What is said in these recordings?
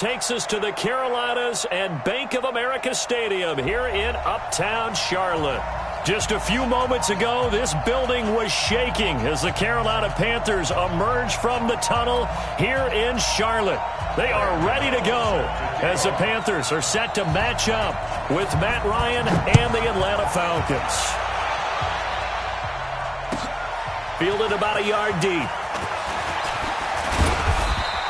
Takes us to the Carolinas and Bank of America Stadium here in Uptown Charlotte. Just a few moments ago, this building was shaking as the Carolina Panthers emerged from the tunnel here in Charlotte. They are ready to go as the Panthers are set to match up with Matt Ryan and the Atlanta Falcons. Fielded about a yard deep.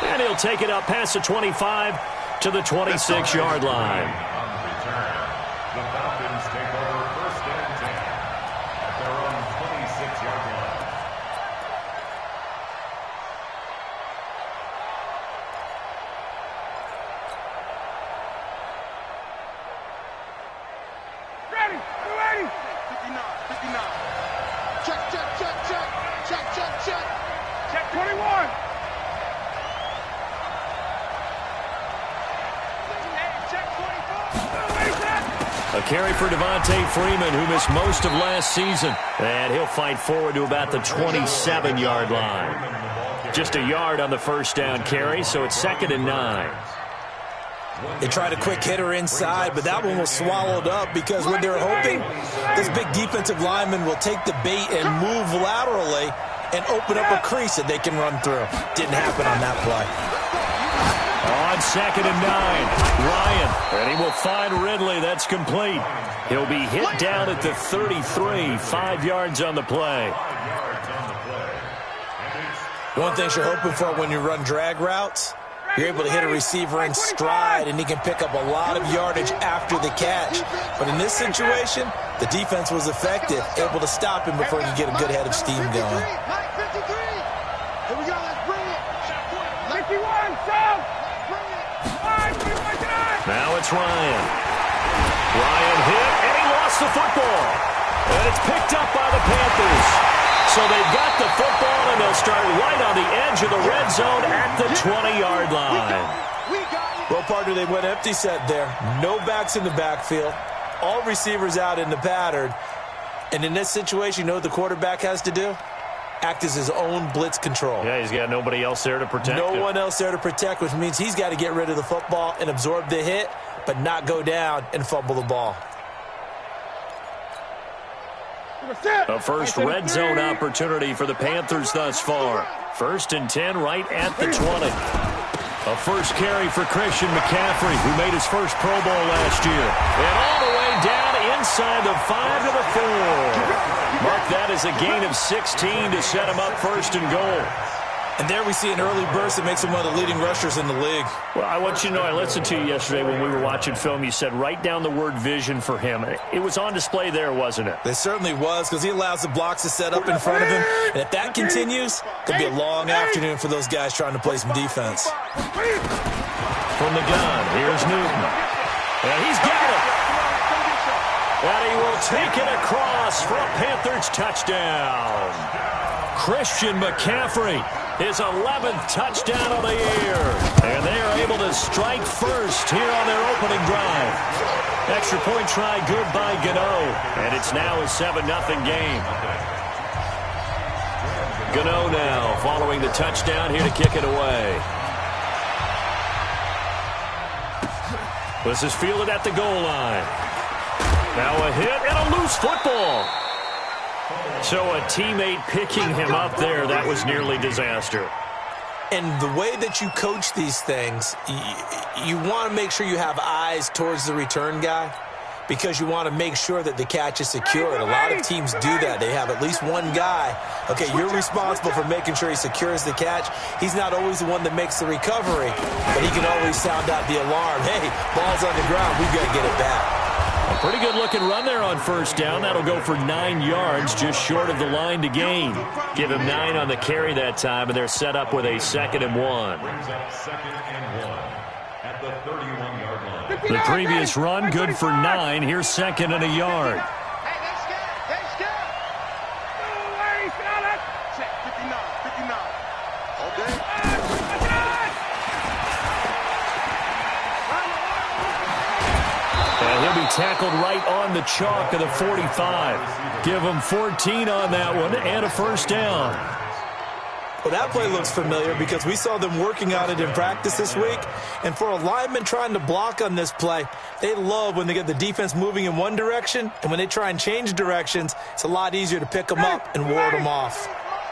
And he'll take it up past the 25 to the 26-yard line. On return, the Falcons take over 1st and 10 at their own 26-yard line. Ready, we're ready. 59. Check. Check 21. A carry for Devontae Freeman, who missed most of last season. And he'll fight forward to about the 27-yard line. Just a yard on the first down carry, so it's 2nd and 9. They tried a quick hitter inside, but that one was swallowed up because what they're hoping, this big defensive lineman will take the bait and move laterally and open up a crease that they can run through. Didn't happen on that play. On 2nd and 9, Ryan, and he will find Ridley. That's complete. He'll be hit down at the 33, 5 yards on the play. One thing you're hoping for when you run drag routes, you're able to hit a receiver in stride, and he can pick up a lot of yardage after the catch. But in this situation, the defense was effective, able to stop him before he could get a good head of steam going. Here we go, let's bring it. 51, South. Now it's Ryan. Ryan hit, and he lost the football. And it's picked up by the Panthers. So they've got the football, and they'll start right on the edge of the red zone at the 20-yard line. Well, partner, they went empty set there. No backs in the backfield. All receivers out in the pattern. And in this situation, you know what the quarterback has to do? Act as his own blitz control. Yeah, he's got nobody else there to protect him. No one else there to protect, which means he's got to get rid of the football and absorb the hit, but not go down and fumble the ball. A first red zone opportunity for the Panthers thus far. 1st and 10 right at the 20. A first carry for Christian McCaffrey, who made his first Pro Bowl last year. And all the way down inside the 5 to the 4. Mark that as a gain of 16 to set him up 1st and goal. And there we see an early burst that makes him one of the leading rushers in the league. Well, I want you to know, I listened to you yesterday when we were watching film. You said write down the word vision for him. It was on display there, wasn't it? It certainly was, because he allows the blocks to set up in front of him. And if that continues, it could be a long afternoon for those guys trying to play some defense. From the gun, here's Newton. And he's got it. And he will take it across for a Panthers touchdown. Christian McCaffrey, his 11th touchdown of the year. And they are able to strike first here on their opening drive. Extra point try good by Gano. And it's now a 7-0 game. Gano now following the touchdown here to kick it away. This is fielded at the goal line. Now a hit and a loose football. So a teammate picking him up there, that was nearly disaster. And the way that you coach these things, you want to make sure you have eyes towards the return guy because you want to make sure that the catch is secured. A lot of teams do that. They have at least one guy. Okay, you're responsible for making sure he secures the catch. He's not always the one that makes the recovery, but he can always sound out the alarm. Hey, ball's on the ground. We've got to get it back. A pretty good-looking run there on first down. That'll go for 9 yards, just short of the line to gain. Give him 9 on the carry that time, and they're set up with a 2nd and 1. Brings up 2nd and 1 at the 31-yard line. The previous run, good for 9. Here's 2nd and a yard. Tackled right on the chalk of the 45. Give him 14 on that one and a first down. Well, that play looks familiar because we saw them working on it in practice this week. And for a lineman trying to block on this play, they love when they get the defense moving in one direction. And when they try and change directions, it's a lot easier to pick them up and ward them off.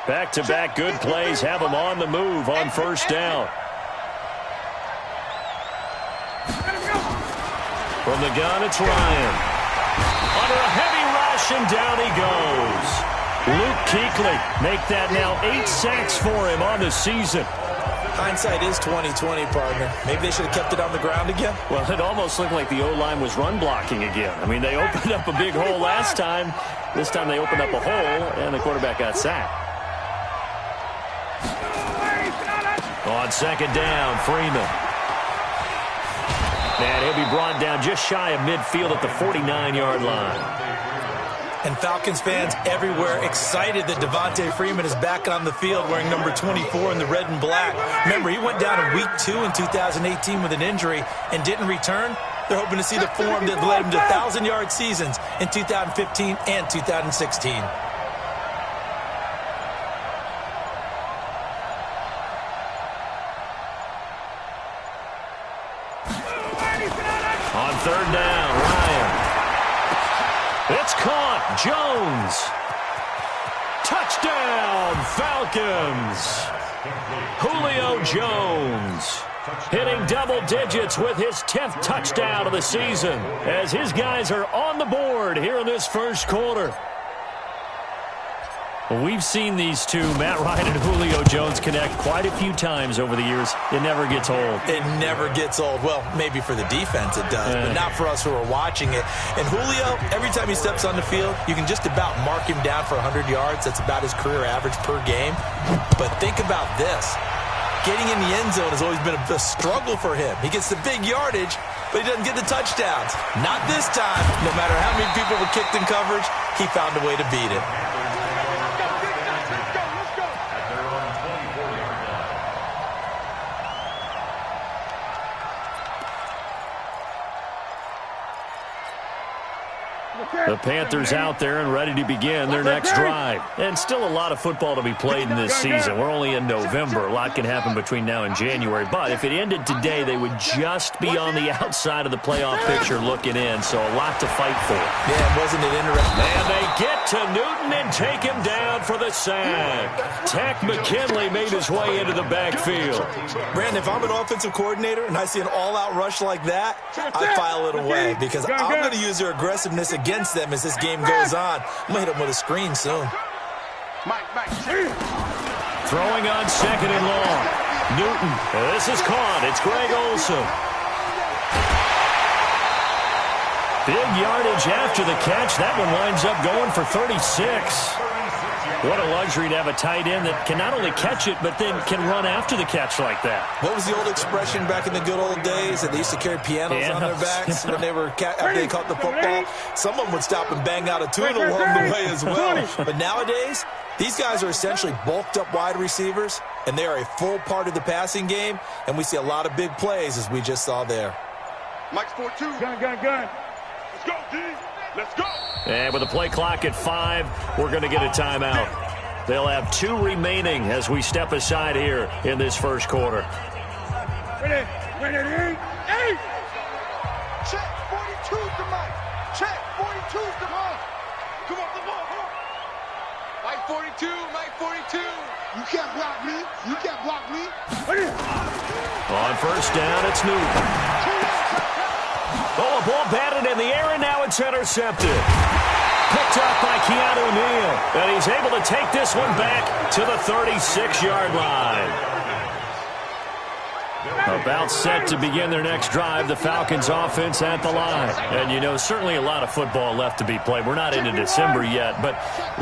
Back-to-back good plays have them on the move on first down. From the gun, it's Ryan. Under a heavy rush, and down he goes. Luke Kuechly make that now 8 sacks for him on the season. Hindsight is 20/20, partner. Maybe they should have kept it on the ground again. Well, it almost looked like the O-line was run blocking again. I mean, they opened up a big hole last time. This time they opened up a hole, and the quarterback got sacked. On second down, Freeman. And he'll be brought down just shy of midfield at the 49-yard line. And Falcons fans everywhere excited that Devontae Freeman is back on the field wearing number 24 in the red and black. Remember, he went down in week 2 in 2018 with an injury and didn't return. They're hoping to see the form that led him to 1,000-yard seasons in 2015 and 2016. On third down, Ryan. It's caught. Jones. Touchdown, Falcons. Julio Jones hitting double digits with his 10th touchdown of the season as his guys are on the board here in this first quarter. Well, we've seen these two, Matt Ryan and Julio Jones, connect quite a few times over the years. It never gets old. It never gets old. Well, maybe for the defense it does, but not for us who are watching it. And Julio, every time he steps on the field, you can just about mark him down for 100 yards. That's about his career average per game. But think about this. Getting in the end zone has always been a struggle for him. He gets the big yardage, but he doesn't get the touchdowns. Not this time. No matter how many people were kicked in coverage, he found a way to beat it. The Panthers out there and ready to begin their next drive. And still a lot of football to be played in this season. We're only in November. A lot can happen between now and January. But if it ended today, they would just be on the outside of the playoff picture looking in. So a lot to fight for. Yeah, wasn't it interesting? And they get to Newton and take him down for the sack. Tack McKinley made his way into the backfield. Brandon, if I'm an offensive coordinator and I see an all-out rush like that, I file it away because I'm going to use their aggressiveness against them as this game goes on. I'm going to hit them with a screen soon. Throwing on second and long. Newton. This is caught. It's Greg Olsen. Big yardage after the catch. That one winds up going for 36. What a luxury to have a tight end that can not only catch it, but then can run after the catch like that. What was the old expression back in the good old days that they used to carry pianos on their backs when they were after they caught the football? Some of them would stop and bang out a tune along the way as well. But nowadays, these guys are essentially bulked up wide receivers, and they are a full part of the passing game, and we see a lot of big plays as we just saw there. Mike's 4-2. Gun. Let's go, D. Let's go. And with the play clock at 5, we're going to get a timeout. They'll have 2 remaining as we step aside here in this first quarter. Ready, 8. Check, 42 to Mike. Check, 42 to Mike. Come on. Mike 42. You can't block me. On first down, it's Newton. Oh, a ball batted in the air, and now it's intercepted. Picked up by Keanu Neal. And he's able to take this one back to the 36-yard line. About set to begin their next drive, the Falcons offense at the line. And, you know, certainly a lot of football left to be played. We're not into December yet, but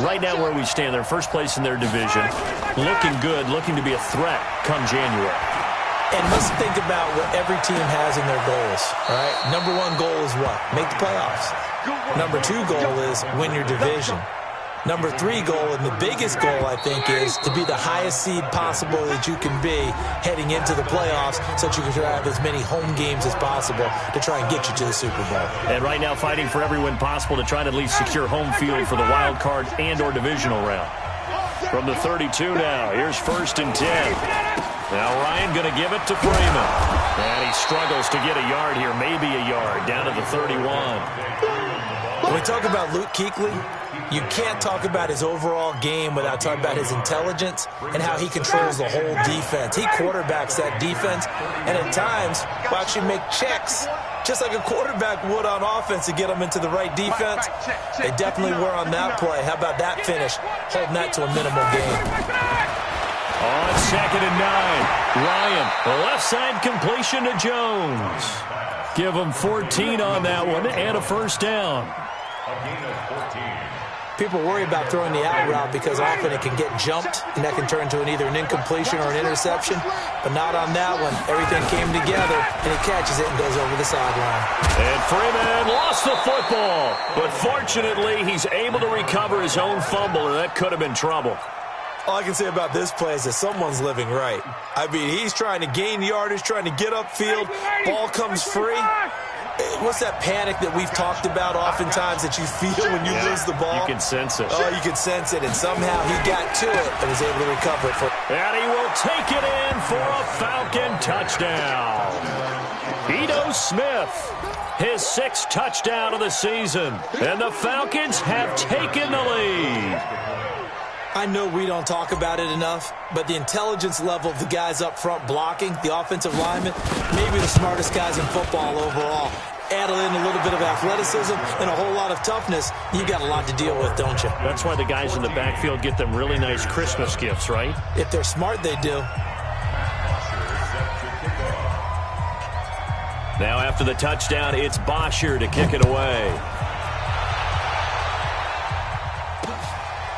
right now where we stand, they're first place in their division. Looking good, looking to be a threat come January. And let's think about what every team has in their goals, all right? Number 1 goal is what? Make the playoffs. Number 2 goal is win your division. Number 3 goal, and the biggest goal, I think, is to be the highest seed possible that you can be heading into the playoffs so that you can have as many home games as possible to try and get you to the Super Bowl. And right now fighting for every win possible to try to at least secure home field for the wild card and or divisional round. From the 32 now. Here's 1st and 10. Now Ryan going to give it to Freeman. And he struggles to get a yard here, maybe a yard, down to the 31. When we talk about Luke Kuechly, you can't talk about his overall game without talking about his intelligence and how he controls the whole defense. He quarterbacks that defense, and at times will actually make checks, just like a quarterback would on offense, to get them into the right defense. They definitely were on that play. How about that finish, holding that to a minimum gain? On 2nd and 9, Ryan, left side completion to Jones. Give him 14 on that one and a 1st down. A gain of 14. People worry about throwing the out route because often it can get jumped, and that can turn into either an incompletion or an interception. But not on that one. Everything came together, and he catches it and goes over the sideline. And Freeman lost the football. But fortunately, he's able to recover his own fumble, and that could have been trouble. All I can say about this play is that someone's living right. I mean, he's trying to gain yardage, trying to get upfield. Ball comes free. What's that panic that we've talked about oftentimes that you feel when you lose the ball? You can sense it. Oh, you can sense it, and somehow he got to it and was able to recover it. And he will take it in for a Falcon touchdown. Ito Smith, his 6th touchdown of the season. And the Falcons have taken the lead. I know we don't talk about it enough, but the intelligence level of the guys up front blocking, the offensive linemen, maybe the smartest guys in football overall. Add in a little bit of athleticism and a whole lot of toughness, you got a lot to deal with, don't you? That's why the guys in the backfield get them really nice Christmas gifts, right? If they're smart, they do. Now after the touchdown, it's Bosher to kick it away.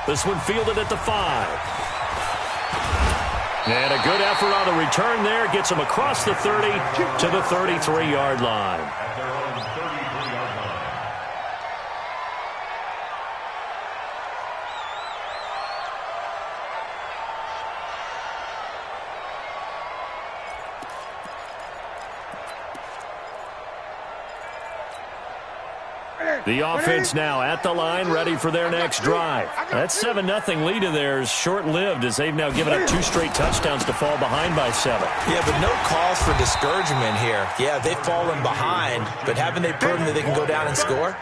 This one fielded at the 5. And a good effort on the return there. Gets him across the 30 to the 33-yard line. At their own 33-yard line. The offense now at the line, ready for their next drive. That 7-0 lead of theirs short-lived as they've now given up 2 straight touchdowns to fall behind by 7. Yeah, but no cause for discouragement here. Yeah, they've fallen behind, but haven't they proven that they can go down and score?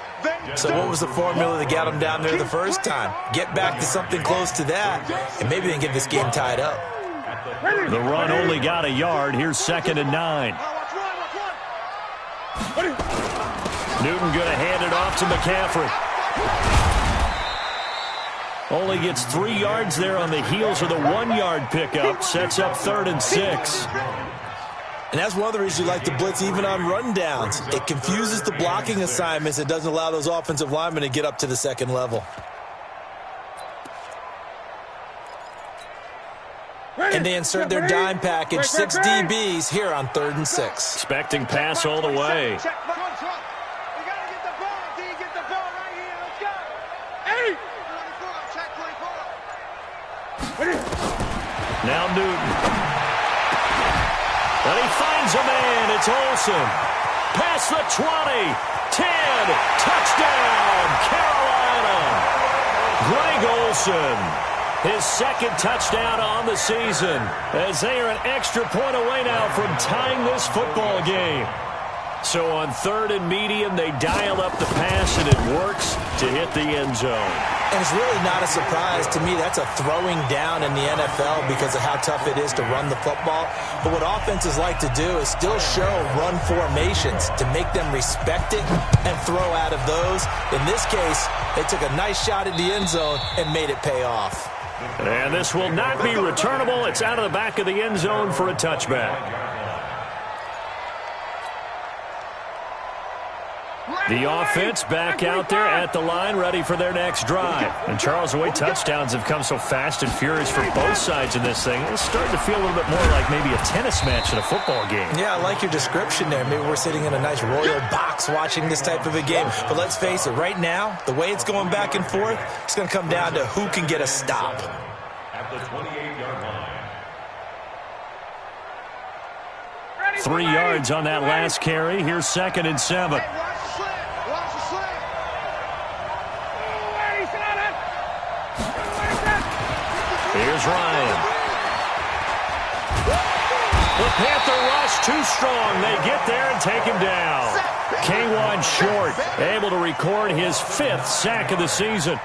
So what was the formula that got them down there the first time? Get back to something close to that, and maybe they can get this game tied up. The run only got a yard. Here's 2nd and 9. Newton going to hand it off to McCaffrey. Only gets 3 yards there on the heels of the 1-yard pickup. Sets up 3rd and 6. And that's one of the reasons you like to blitz even on rundowns. It confuses the blocking assignments. It doesn't allow those offensive linemen to get up to the 2nd level. And they insert their dime package, 6 DBs here on 3rd and 6. Expecting pass all the way. Now Newton. And he finds a man. It's Olsen. Past the 20. 10. Touchdown, Carolina. Greg Olsen. His 2nd touchdown on the season. As they are an extra point away now from tying this football game. So on 3rd and medium, they dial up the pass, and it works to hit the end zone. And it's really not a surprise to me. That's a throwing down in the NFL because of how tough it is to run the football. But what offenses like to do is still show run formations to make them respect it and throw out of those. In this case, they took a nice shot at the end zone and made it pay off. And this will not be returnable. It's out of the back of the end zone for a touchback. The offense back out there at the line, ready for their next drive. And Charles, the way touchdowns have come so fast and furious for both sides in this thing, it's starting to feel a little bit more like maybe a tennis match in a football game. Yeah, I like your description there. Maybe we're sitting in a nice royal box watching this type of a game. But let's face it, right now, the way it's going back and forth, it's going to come down to who can get a stop. At the 28-yard line. 3 yards on that last carry. Here's 2nd and 7. Here's Ryan. The Panther rush too strong. They get there and take him down. K1 short, able to record his 5th sack of the season.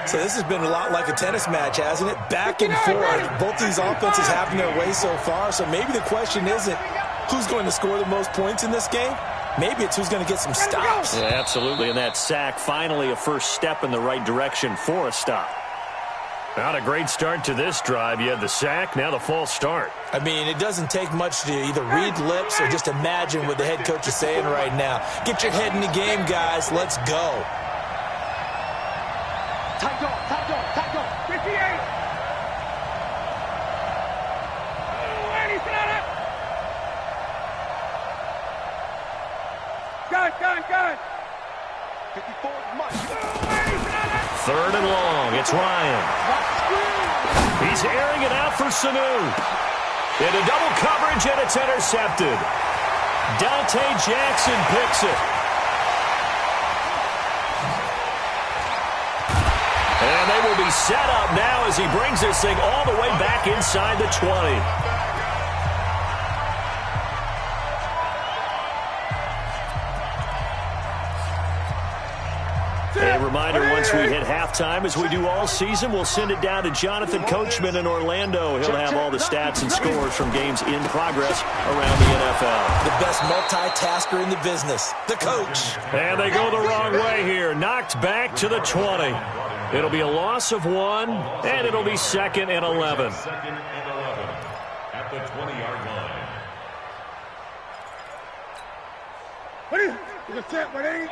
So this has been a lot like a tennis match, hasn't it? Back and forth. Both these offenses having their way so far. So maybe the question isn't who's going to score the most points in this game. Maybe it's who's going to get some stops. Yeah, absolutely. And that sack, finally a first step in the right direction for a stop. Not a great start to this drive. You had the sack, now the false start. I mean, it doesn't take much to either read lips or just imagine what the head coach is saying right now. Get your head in the game, guys. Let's go. Tight go. 58. Gun. 54 much. 3rd and long. It's Ryan. He's airing it out for Sanu. Into double coverage, and it's intercepted. Dante Jackson picks it. And they will be set up now as he brings this thing all the way back inside the 20. A reminder, once we hit halftime, as we do all season, we'll send it down to Jonathan Coachman in Orlando. He'll have all the stats and scores from games in progress around the NFL. The best multitasker in the business, the coach. And they go the wrong way here. Knocked back to the 20. It'll be a loss of 1, and it'll be 2nd and 11. 2nd and 11 at the 20-yard line. What is it? It's a set, but 8.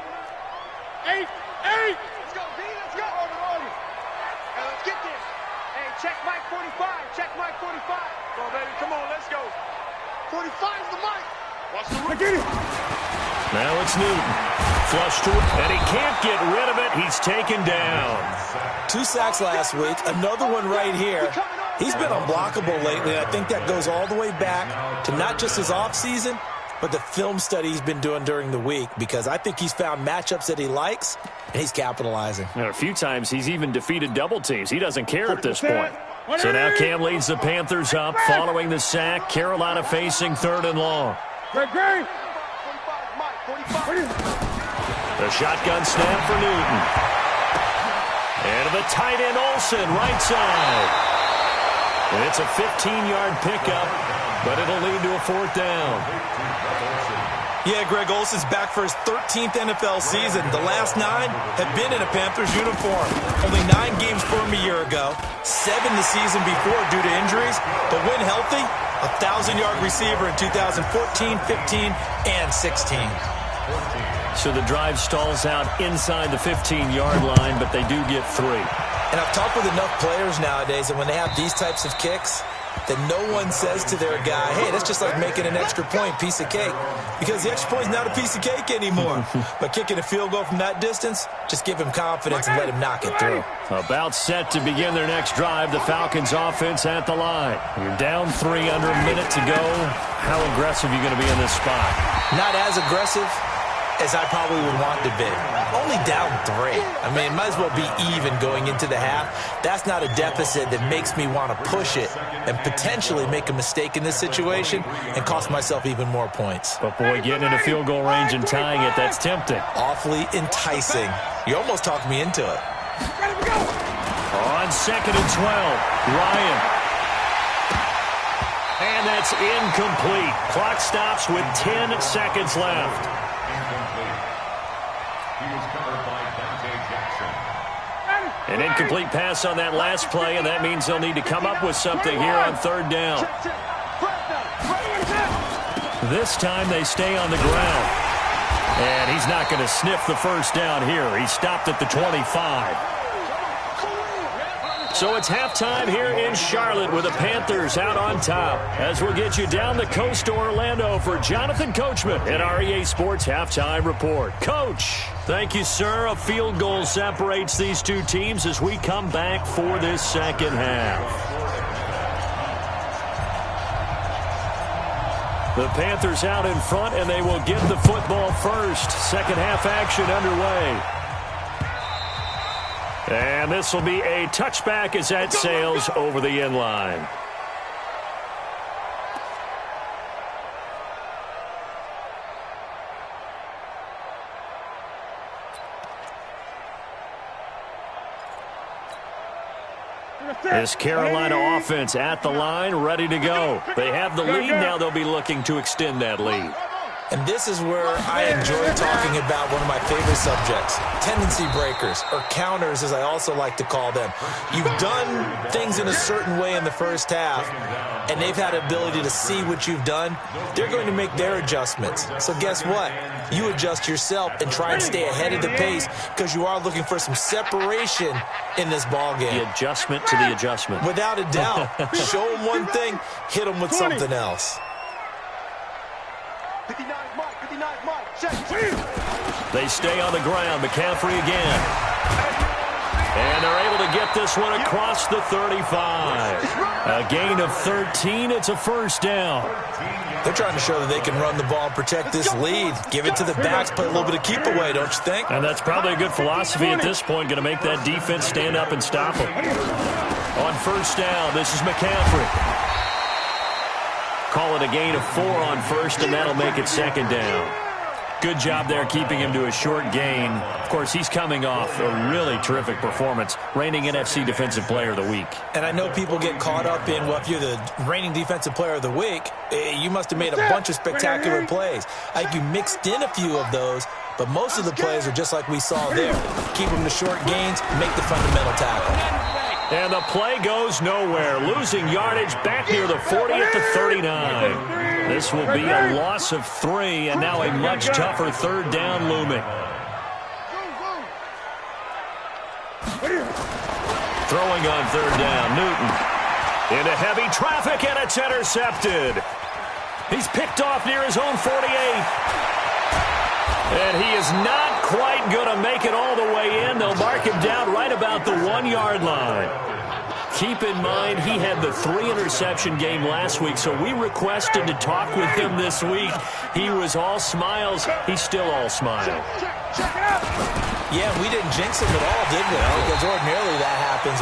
Let's go, B. Let's go. Hey, let's get this. Hey, check Mike 45. Check Mike 45. Come on, baby. Come on, let's go. 45 is the mic. Watch the rookie. Get it. Now it's Newton. Flush to it, and he can't get rid of it. He's taken down. 2 sacks last week, another one right here. He's been unblockable lately, and I think that goes all the way back to not just his offseason, but the film study he's been doing during the week, because I think he's found matchups that he likes, and he's capitalizing. And a few times he's even defeated double teams. He doesn't care at this point. So now Cam leads the Panthers up following the sack. Carolina facing 3rd and long. The shotgun snap for Newton. And the tight end Olsen, right side. And it's a 15-yard pickup, but it'll lead to a 4th down. Yeah, Greg Olsen's back for his 13th NFL season. The last 9 have been in a Panthers uniform. Only 9 games for him a year ago, 7 the season before due to injuries. But when healthy, a 1,000-yard receiver in 2014, 15, and 16. So the drive stalls out inside the 15-yard line, but they do get 3. And I've talked with enough players nowadays, and when they have these types of kicks, that no one says to their guy, hey, that's just like making an extra point, piece of cake. Because the extra point is not a piece of cake anymore. But kicking a field goal from that distance, just give him confidence and let him knock it through. About set to begin their next drive, the Falcons offense at the line. You're down 3, under a minute to go. How aggressive are you going to be in this spot? Not as aggressive as I probably would want to be. Only down 3. I mean, might as well be even going into the half. That's not a deficit that makes me want to push it and potentially make a mistake in this situation and cost myself even more points. But boy, getting into field goal range and tying it, that's tempting. Awfully enticing. You almost talked me into it. On 2nd and 12, Ryan. And that's incomplete. Clock stops with 10 seconds left. An incomplete pass on that last play, and that means they'll need to come up with something here on 3rd down. This time they stay on the ground. And he's not going to sniff the first down here. He stopped at the 25. So it's halftime here in Charlotte with the Panthers out on top. As we'll get you down the coast to Orlando for Jonathan Coachman at our EA Sports Halftime Report. Coach, thank you, sir. A field goal separates these two teams as we come back for this second half. The Panthers out in front, and they will get the football first. Second half action underway. And this will be a touchback as that sails over the end line. This Carolina offense at the line, ready to go. They have the lead. Now they'll be looking to extend that lead. And this is where I enjoy talking about one of my favorite subjects, tendency breakers, or counters as I also like to call them. You've done things in a certain way in the first half, and they've had the ability to see what you've done. They're going to make their adjustments. So guess what? You adjust yourself and try and stay ahead of the pace because you are looking for some separation in this ball game. The adjustment to the adjustment. Without a doubt. Show them one thing, hit them with something else. 59 Mike, 59 Mike, check. They stay on the ground. McCaffrey again. And they're able to get this one across the 35. A gain of 13. It's a first down. They're trying to show that they can run the ball and protect this lead. Give it to the backs, play a little bit of keep away, don't you think? And that's probably a good philosophy at this point, going to make that defense stand up and stop them. On first down, this is McCaffrey. Call it a gain of 4 on first, and that'll make it second down. Good job there keeping him to a short gain. Of course, he's coming off a really terrific performance, reigning NFC Defensive Player of the Week. And I know people get caught up in, well, if you're the reigning Defensive Player of the Week, you must have made a bunch of spectacular plays. I think you mixed in a few of those, but most of the plays are just like we saw there. Keep them to short gains, make the fundamental tackle. And the play goes nowhere. Losing yardage back near the 40 at the 39. This will be a loss of 3, and now a much tougher third down looming. Throwing on third down, Newton. Into heavy traffic, and it's intercepted. He's picked off near his own 48. And he is not quite going to make it all the way in. They'll mark him down right about the 1-yard line. Keep in mind, he had the 3-interception game last week, so we requested to talk with him this week. He was all smiles. He's still all smile. Yeah, we didn't jinx him at all, did we? Because ordinarily that happens.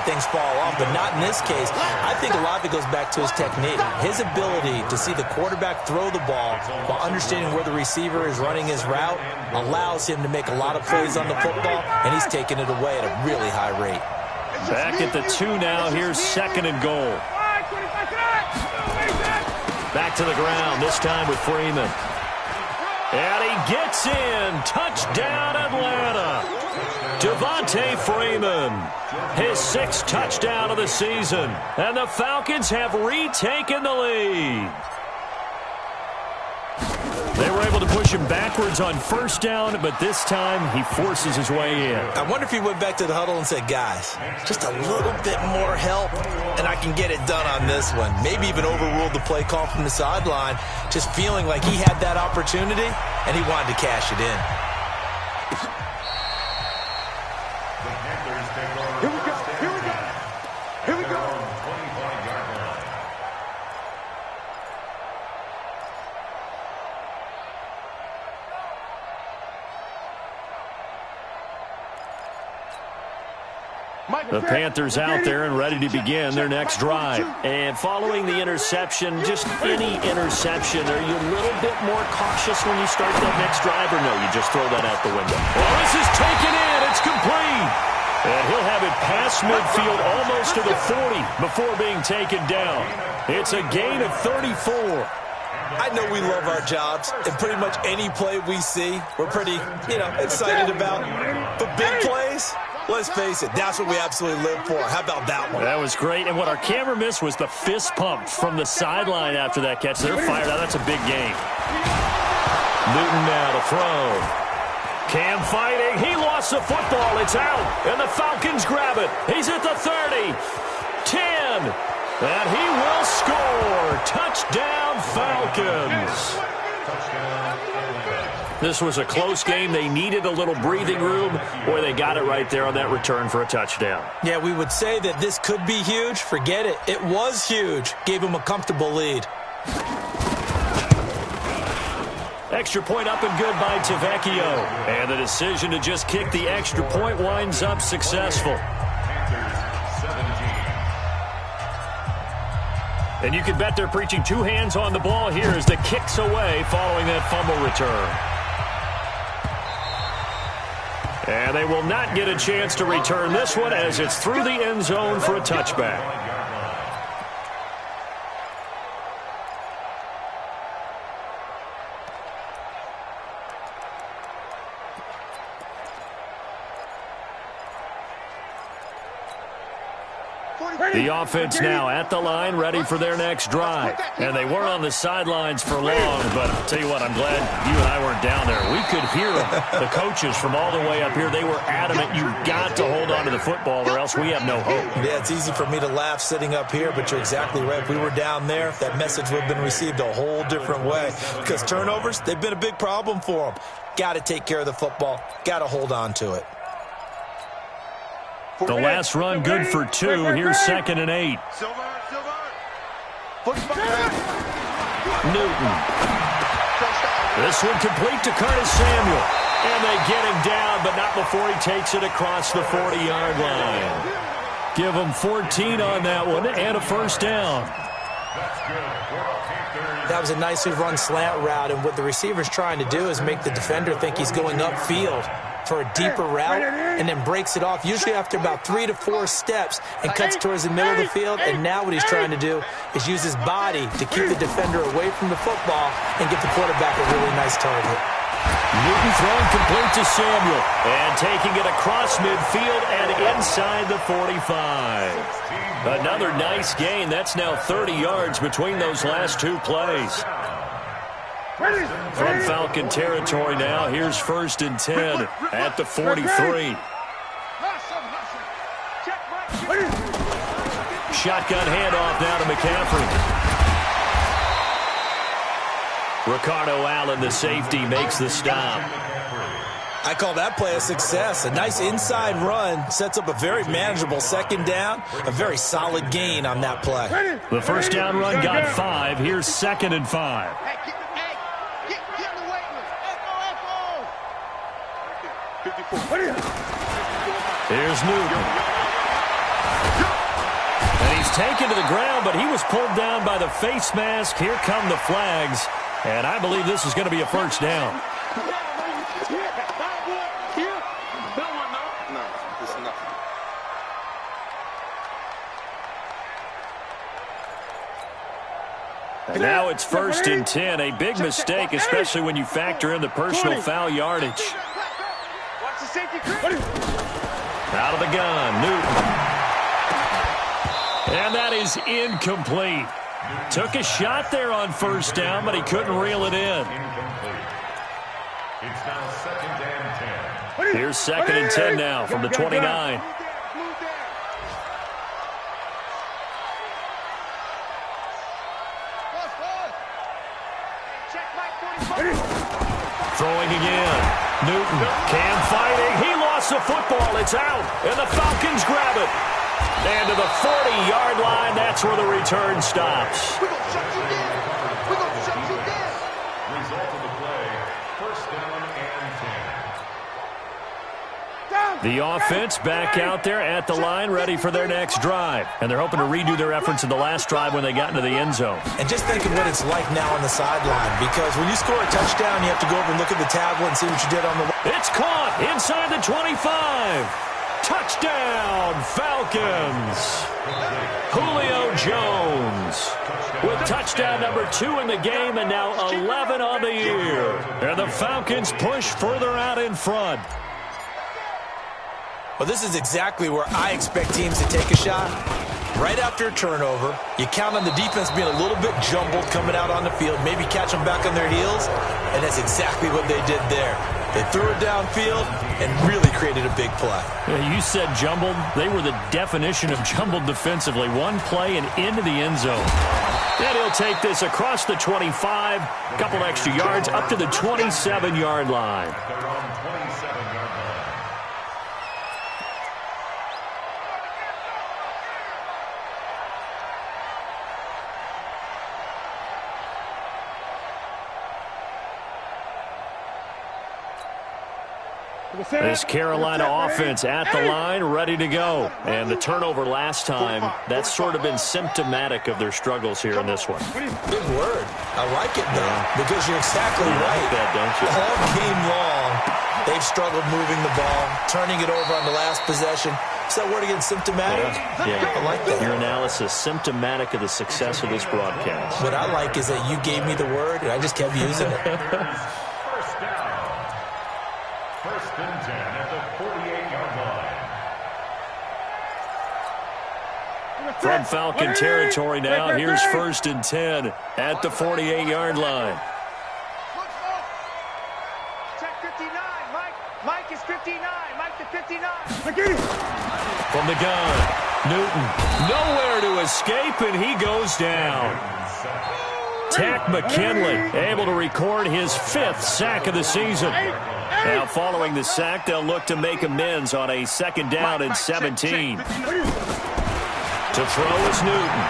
Things fall off, but not in this case. I think a lot of it goes back to his technique. His ability to see the quarterback throw the ball while understanding where the receiver is running his route allows him to make a lot of plays on the football, and he's taking it away at a really high rate. Back at the 2 now. Here's second and goal. Back to the ground, this time with Freeman. And he gets in. Touchdown, Atlanta. Devontae Freeman, his 6th touchdown of the season. And the Falcons have retaken the lead. They were able to push him backwards on first down, but this time he forces his way in. I wonder if he went back to the huddle and said, guys, just a little bit more help, and I can get it done on this one. Maybe even overruled the play call from the sideline, just feeling like he had that opportunity, and he wanted to cash it in. Here we go, here we go, here we go. The Panthers out there and ready to begin their next drive. And following the interception, just any interception, are you a little bit more cautious when you start that next drive, or no, you just throw that out the window? Well, this is taken in. It's complete. And he'll have it past midfield almost to the 40 before being taken down. It's a gain of 34. I know we love our jobs, and pretty much any play we see, we're pretty, excited about. But big plays, let's face it, that's what we absolutely live for. How about that one? That was great, and what our camera missed was the fist pump from the sideline after that catch. They're fired out. That's a big gain. Newton now to throw. Cam fighting. He lost the football. It's out, and the Falcons grab it. He's at the 30, 10. And he will score. Touchdown, Falcons. This was a close game. They needed a little breathing room. Boy, they got it right there on that return for a touchdown. Yeah, we would say that this could be huge. Forget it. It was huge. Gave him a comfortable lead. Extra point up and good by Tavecchio. And the decision to just kick the extra point winds up successful. Panthers 17. And you can bet they're preaching two hands on the ball here as the kick's away following that fumble return. And they will not get a chance to return this one as it's through the end zone for a touchback. The offense now at the line, ready for their next drive. And they weren't on the sidelines for long, but I'll tell you what, I'm glad you and I weren't down there. We could hear them, the coaches from all the way up here. They were adamant, you've got to hold on to the football or else we have no hope. Yeah, it's easy for me to laugh sitting up here, but you're exactly right. If we were down there, that message would have been received a whole different way. Because turnovers, they've been a big problem for them. Got to take care of the football. Got to hold on to it. The last run good for 2. Here's 2nd and 8. Newton. This one complete to Curtis Samuel. And they get him down, but not before he takes it across the 40-yard line. Give him 14 on that one and a first down. That was a nicely run slant route, and what the receiver's trying to do is make the defender think he's going upfield for a deeper route and then breaks it off, usually after about 3 to 4 steps, and cuts towards the middle of the field. And now what he's trying to do is use his body to keep the defender away from the football and get the quarterback a really nice target. Newton throwing complete to Samuel and taking it across midfield and inside the 45. Another nice gain. That's now 30 yards between those last 2 plays. From Falcon territory now, here's 1st and 10 at the 43. Shotgun handoff now to McCaffrey. Ricardo Allen, the safety, makes the stop. I call that play a success. A nice inside run sets up a very manageable 2nd down. A very solid gain on that play. The first down run got 5. Here's 2nd and 5. Here's Newton. And he's taken to the ground, but he was pulled down by the face mask. Here come the flags. And I believe this is going to be a first down. And now it's 1st and 10. A big mistake, especially when you factor in the personal foul yardage. Out of the gun, Newton. And that is incomplete. Took a shot there on 1st down, but he couldn't reel it in. It's now 2nd and 10. Here's 2nd and 10 now from the 29. Throwing again. Newton, Cam fighting. He lost the football. It's out. And the Falcons grab it. And to the 40-yard line, that's where the return stops. We're going to shut you down. We're going to shut you down. Result of the play, 1st down and 10. The offense back out there at the line, ready for their next drive. And they're hoping to redo their efforts in the last drive when they got into the end zone. And just think of what it's like now on the sideline, because when you score a touchdown, you have to go over and look at the tablet and see what you did on the... It's caught inside the 25. Touchdown, Falcons. Julio Jones with touchdown number 2 in the game and now 11 on the year. And the Falcons push further out in front. Well, this is exactly where I expect teams to take a shot. Right after a turnover, you count on the defense being a little bit jumbled coming out on the field, maybe catch them back on their heels, and that's exactly what they did there. They threw it downfield and really created a big play. You said jumbled. They were the definition of jumbled defensively. One play and into the end zone. And he'll take this across the 25, a couple extra yards, up to the 27-yard line. They're on 27-yard line. This Carolina offense at the line, ready to go. And the turnover last time, that's sort of been symptomatic of their struggles here in this one. Big word. I like it, though, because you're exactly right. Like that, don't you? All game long, they've struggled moving the ball, turning it over on the last possession. Is that word again, symptomatic? Yeah. I like that. Your analysis, symptomatic of the success of this broadcast. What I like is that you gave me the word, and I just kept using it. First down. First and 10 at the 48-yard line. From Falcon territory now, here's first and 10 at the 48-yard line. Check 59, Mike. Mike is 59. Mike to 59. From the gun, Newton, nowhere to escape, and he goes down. Tack McKinley able to record his 5th sack of the season. Now following the sack, they'll look to make amends on a 2nd down and 17. To throw is Newton.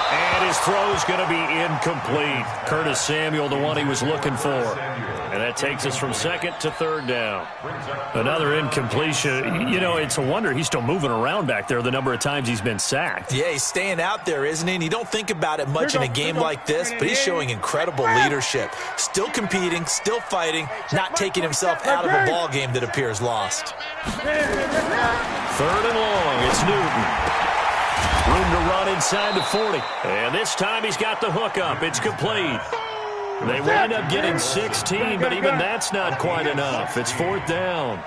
And his throw's going to be incomplete. Curtis Samuel, the one he was looking for. And that takes us from 2nd to 3rd down. Another incompletion. You know, it's a wonder he's still moving around back there the number of times he's been sacked. Yeah, he's staying out there, isn't he? And you don't think about it much in a game like this, but he's showing incredible leadership. Still competing, still fighting, not taking himself out of a ball game that appears lost. 3rd and long, it's Newton. Room to run inside the 40. And this time he's got the hook up. It's complete. They wind up getting 16, but even that's not quite enough. It's 4th down.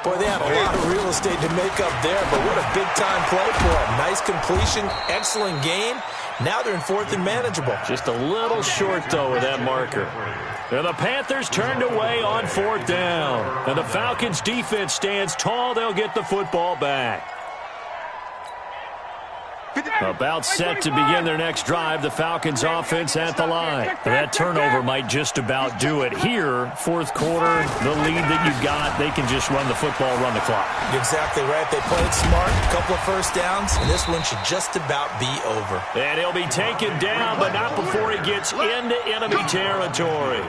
Boy, they had a lot of real estate to make up there, but what a big-time play for him. Nice completion, excellent game. Now they're in 4th and manageable. Just a little short, though, with that marker. And the Panthers turned away on 4th down. And the Falcons' defense stands tall. They'll get the football back. About set to begin their next drive, the Falcons offense at the line. That turnover might just about do it. Here, 4th quarter, the lead that you've got, they can just run the football, run the clock. You're exactly right. They played smart, a couple of first downs, and this one should just about be over. And he'll be taken down, but not before he gets into enemy territory.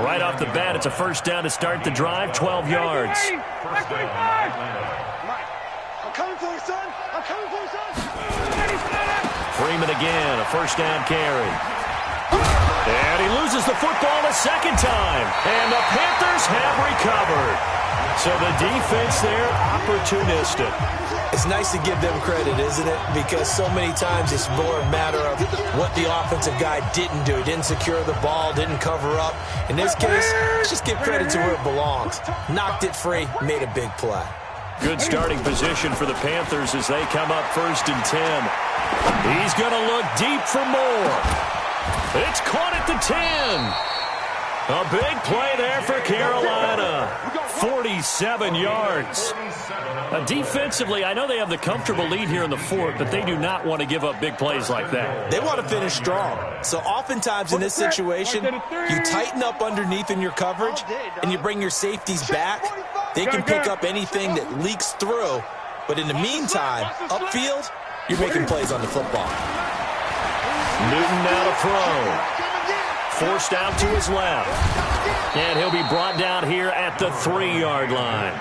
Right off the bat, it's a first down to start the drive, 12 yards. Mike, I'm coming for you, son. I'm coming for you, son. Freeman again, a first down carry. And he loses the football a 2nd time. And the Panthers have recovered. So the defense there, opportunistic. It's nice to give them credit, isn't it? Because so many times it's more a matter of what the offensive guy didn't do. Didn't secure the ball, didn't cover up. In this case, let's just give credit to where it belongs. Knocked it free, made a big play. Good starting position for the Panthers as they come up 1st and 10. He's going to look deep for more. It's caught at the 10. A big play there for Carolina. 47 yards. Defensively, I know they have the comfortable lead here in the 4th, but they do not want to give up big plays like that. They want to finish strong. So oftentimes in this situation, you tighten up underneath in your coverage, and you bring your safeties back. They can pick up anything that leaks through. But in the meantime, upfield, you're making plays on the football. Newton now to throw. Forced out to his left. And he'll be brought down here at the 3-yard line.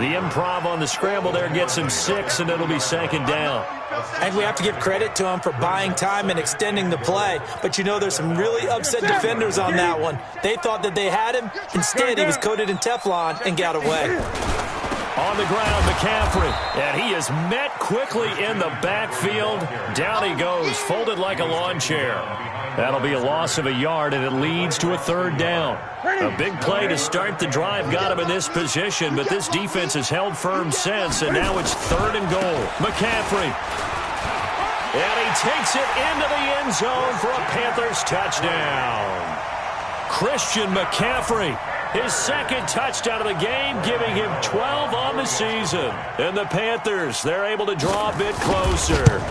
The improv on the scramble there gets him 6, and it'll be 2nd down. And we have to give credit to him for buying time and extending the play. But you know there's some really upset defenders on that one. They thought that they had him. Instead, he was coated in Teflon and got away. On the ground, McCaffrey. And he is met quickly in the backfield. Down he goes, folded like a lawn chair. That'll be a loss of a yard, and it leads to a 3rd down. A big play to start the drive got him in this position, but this defense has held firm since, and now it's 3rd and goal. McCaffrey. And he takes it into the end zone for a Panthers touchdown. Christian McCaffrey, his 2nd touchdown of the game, giving him 12 on the season. And the Panthers, they're able to draw a bit closer.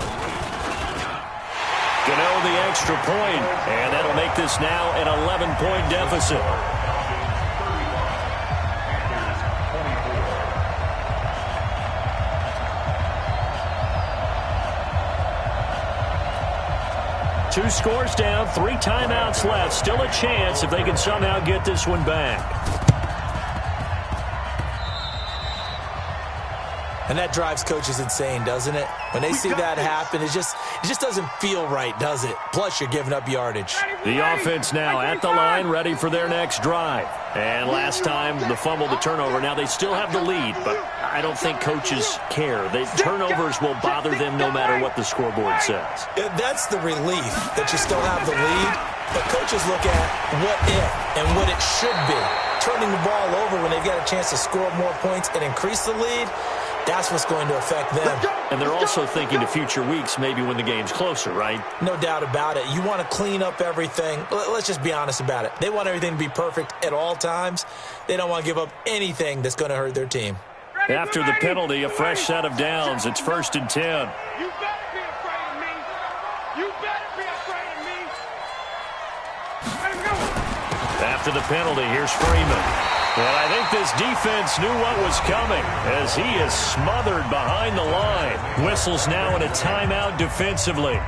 Gano the extra point, and that'll make this now an 11-point deficit. Two scores down, 3 timeouts left. Still a chance if they can somehow get this one back. And that drives coaches insane, doesn't it? When they see that happen, it just doesn't feel right, does it? Plus, you're giving up yardage. The offense now at the line, ready for their next drive. And last time, the fumble, the turnover. Now they still have the lead, but I don't think coaches care. Turnovers will bother them no matter what the scoreboard says. That's the relief that you still have the lead, but coaches look at what if and what it should be. Turning the ball over when they've got a chance to score more points and increase the lead, that's what's going to affect them. And they're also thinking to future weeks, maybe when the game's closer, right? No doubt about it. You want to clean up everything. Let's just be honest about it. They want everything to be perfect at all times. They don't want to give up anything that's going to hurt their team. After the penalty, a fresh set of downs. It's 1st and 10. You better be afraid of me. You better be afraid of me. Let him go. After the penalty, here's Freeman. And I think this defense knew what was coming as he is smothered behind the line. Whistles now in a timeout defensively.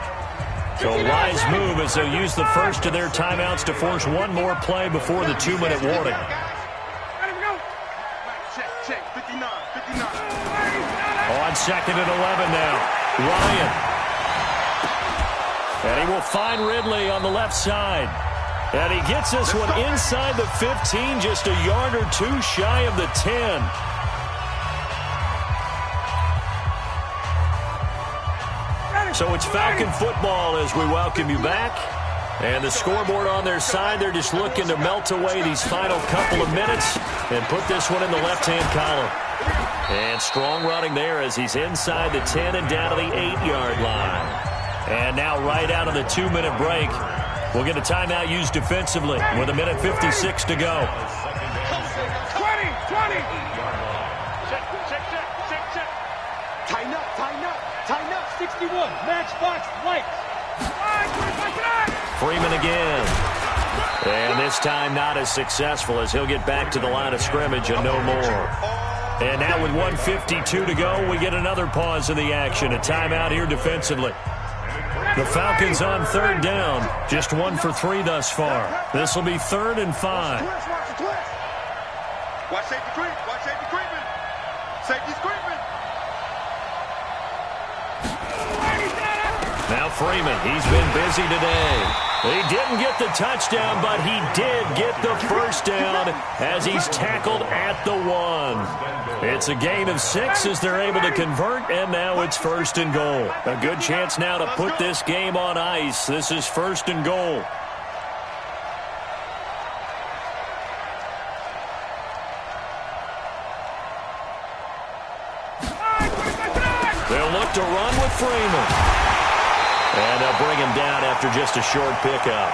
So wise move as they'll use the first of their timeouts to force one more play before the 2-minute warning. Let him go. Check, 59. On 2nd and 11 now. Ryan. And he will find Ridley on the left side. And he gets this one inside the 15, just a yard or two shy of the 10. So it's Falcon football as we welcome you back. And the scoreboard on their side, they're just looking to melt away these final couple of minutes and put this one in the left-hand column. And strong running there as he's inside the 10 and down to the 8-yard line. And now right out of the 2-minute break, we'll get a timeout used defensively with 1:56 to go. 20. Check. Tighten up. 61. Matchbox lights. Freeman again. And this time not as successful as he'll get back to the line of scrimmage and no more. And now with 1:52 to go, we get another pause in the action. A timeout here defensively. The Falcons on 3rd down. Just 1 for 3 thus far. This will be 3rd and 5. Watch safety creeping. Safety's creeping. Now Freeman, he's been busy today. He didn't get the touchdown, but he did get the first down as he's tackled at the 1. It's a gain of 6 as they're able to convert, and now it's 1st and goal. A good chance now to put this game on ice. This is 1st and goal. They'll look to run with Freeman. And they'll bring him down after just a short pickup.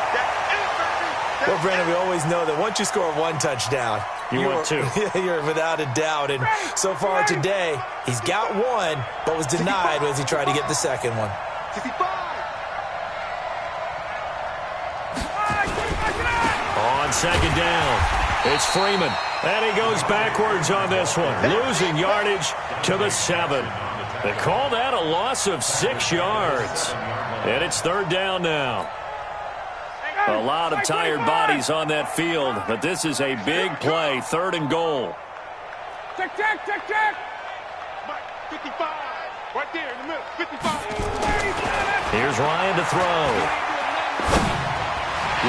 Well, Brandon, we always know that once you score 1 touchdown, want 2. You're without a doubt. And so far today, he's got 1, but was denied as he tried to get the second one. 65. On 2nd down, it's Freeman. And he goes backwards on this one, losing yardage to the 7. They call that a loss of 6 yards. And it's 3rd down now. A lot of tired bodies on that field, but this is a big play, 3rd and goal. Check. 55. Right there in the middle. 55. Here's Ryan to throw.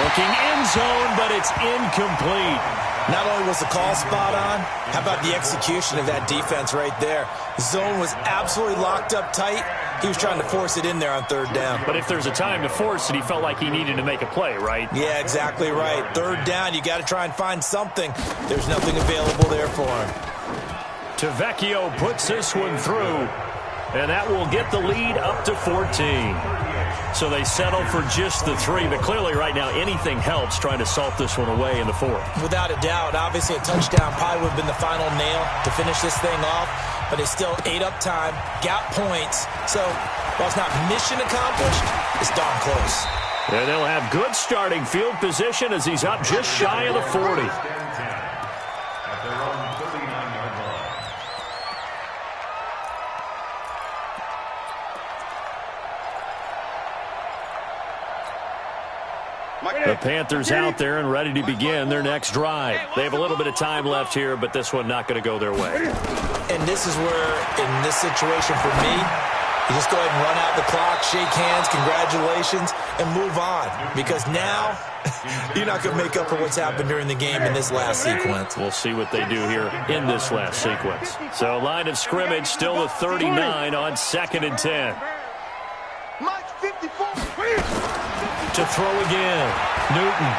Looking end zone, but it's incomplete. Not only was the call spot on, how about the execution of that defense right there? Zone was absolutely locked up tight. He was trying to force it in there on 3rd down. But if there's a time to force it, he felt like he needed to make a play, right? Yeah, exactly right. 3rd down, you got to try and find something. There's nothing available there for him. Tavecchio puts this one through, and that will get the lead up to 14. So they settle for just the 3, but clearly right now anything helps trying to salt this one away in the 4th. Without a doubt, obviously a touchdown probably would have been the final nail to finish this thing off, but they still ate up time, got points, so while it's not mission accomplished, it's darn close. And they'll have good starting field position as he's up just shy of the 40. The Panthers out there and ready to begin their next drive. They have a little bit of time left here, but this one not going to go their way. And this is where, in this situation for me, you just go ahead and run out the clock, shake hands, congratulations, and move on. Because now, you're not going to make up for what's happened during the game in this last sequence. We'll see what they do here in this last sequence. So line of scrimmage, still the 39 on 2nd and 10. To throw again, Newton.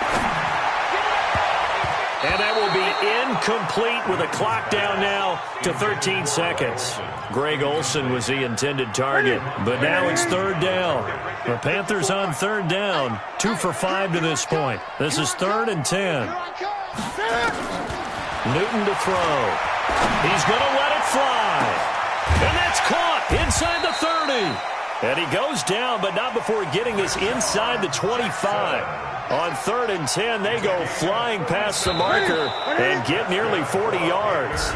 And that will be incomplete with a clock down now to 13 seconds. Greg Olsen was the intended target, but now it's 3rd down. The Panthers on 3rd down, 2 for 5 to this point. This is 3rd and 10. Newton to throw. He's going to let it fly. And that's caught inside the 30. And he goes down, but not before getting us inside the 25. On 3rd and 10, they go flying past the marker and get nearly 40 yards.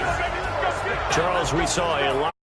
Charles, we saw a lot.